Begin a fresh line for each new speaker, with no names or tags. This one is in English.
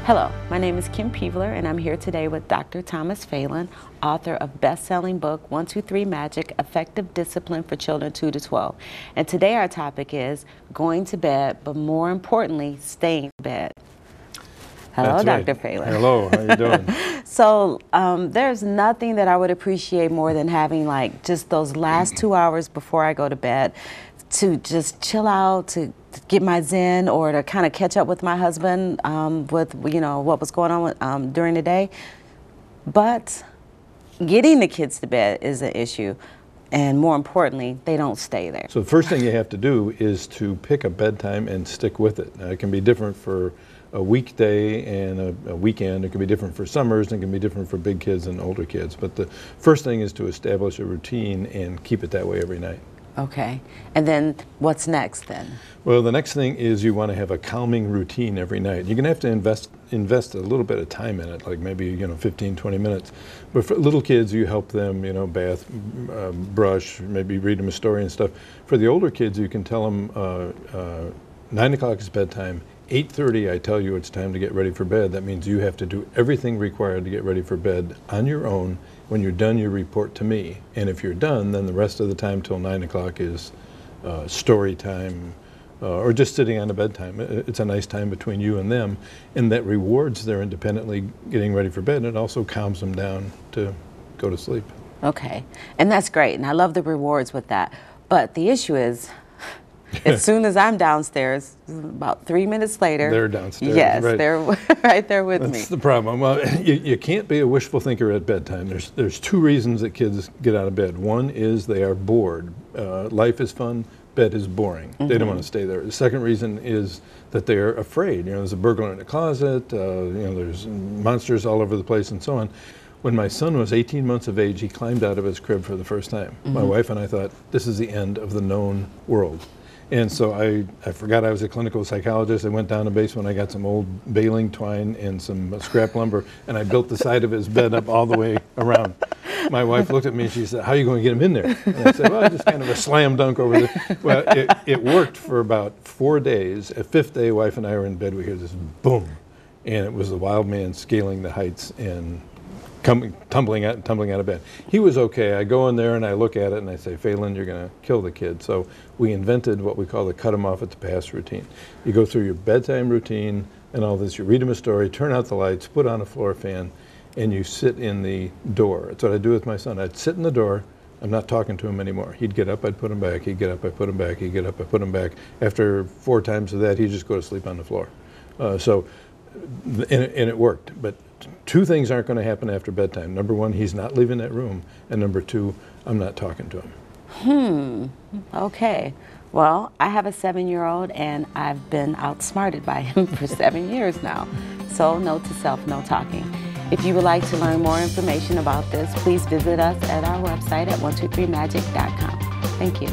Hello, my name is Kim Phelan, and I'm here today with Dr. Thomas Phelan, author of best-selling book 123 Magic: Effective Discipline for Children 2 to 12. And today our topic is going to bed, but more importantly, staying in bed. Hello,
That's
Dr.
right.
Phelan.
Hello, how you doing?
So there's nothing that I would appreciate more than having like just those last 2 hours before I go to bed to just chill out, to get my zen, or to kind of catch up with my husband with what was going on with, during the day. But getting the kids to bed is an issue, and more importantly, they don't stay there.
So the first thing you have to do is to pick a bedtime and stick with it. Now, it can be different for a weekday and a weekend. It can be different for summers, and it can be different for big kids and older kids. But the first thing is to establish a routine and keep it that way every night.
Okay, and then what's next then?
Well, the next thing is you want to have a calming routine every night. You're going to have to invest a little bit of time in it, like maybe 15, 20 minutes. But for little kids, you help them, bath, brush, maybe read them a story and stuff. For the older kids, you can tell them 9 o'clock is bedtime. 8:30, I tell you it's time to get ready for bed. That means you have to do everything required to get ready for bed on your own. When you're done, you report to me. And if you're done, then the rest of the time till 9 o'clock is story time or just sitting on a bedtime. It's a nice time between you and them, and that rewards their independently getting ready for bed, and it also calms them down to go to sleep.
Okay, and that's great, and I love the rewards with that. But the issue is, as soon as I'm downstairs, about 3 minutes later,
they're downstairs.
Yes,
right.
They're right there with me.
That's the problem. Well, you can't be a wishful thinker at bedtime. There's two reasons that kids get out of bed. One is they are bored. Life is fun. Bed is boring. They don't want to stay there. The second reason is that they're afraid. There's a burglar in the closet. There's monsters all over the place, and so on. When my son was 18 months of age, he climbed out of his crib for the first time. My wife and I thought, this is the end of the known world. And so I forgot I was a clinical psychologist. I went down the basement. I got some old baling twine and some scrap lumber, and I built the side of his bed up all the way around. My wife looked at me and she said, how are you going to get him in there? And I said, well, just kind of a slam dunk over there. Well, it worked for about 4 days. At 5th day, wife and I were in bed. We hear this boom, and it was the wild man scaling the heights and tumbling out of bed. He was okay. I go in there and I look at it and I say, Phelan, you're going to kill the kid. So we invented what we call the cut him off at the pass routine. You go through your bedtime routine and all this. You read him a story, turn out the lights, put on a floor fan, and you sit in the door. That's what I do with my son. I'd sit in the door. I'm not talking to him anymore. He'd get up, I'd put him back. He'd get up, I'd put him back. He'd get up, I'd put him back. After 4 times of that, he'd just go to sleep on the floor. And it worked. But 2 things aren't going to happen after bedtime. Number 1, he's not leaving that room. And number 2, I'm not talking to him.
Okay. Well, I have a 7-year-old, and I've been outsmarted by him for 7 years now. So note to self, no talking. If you would like to learn more information about this, please visit us at our website at 123magic.com. Thank you.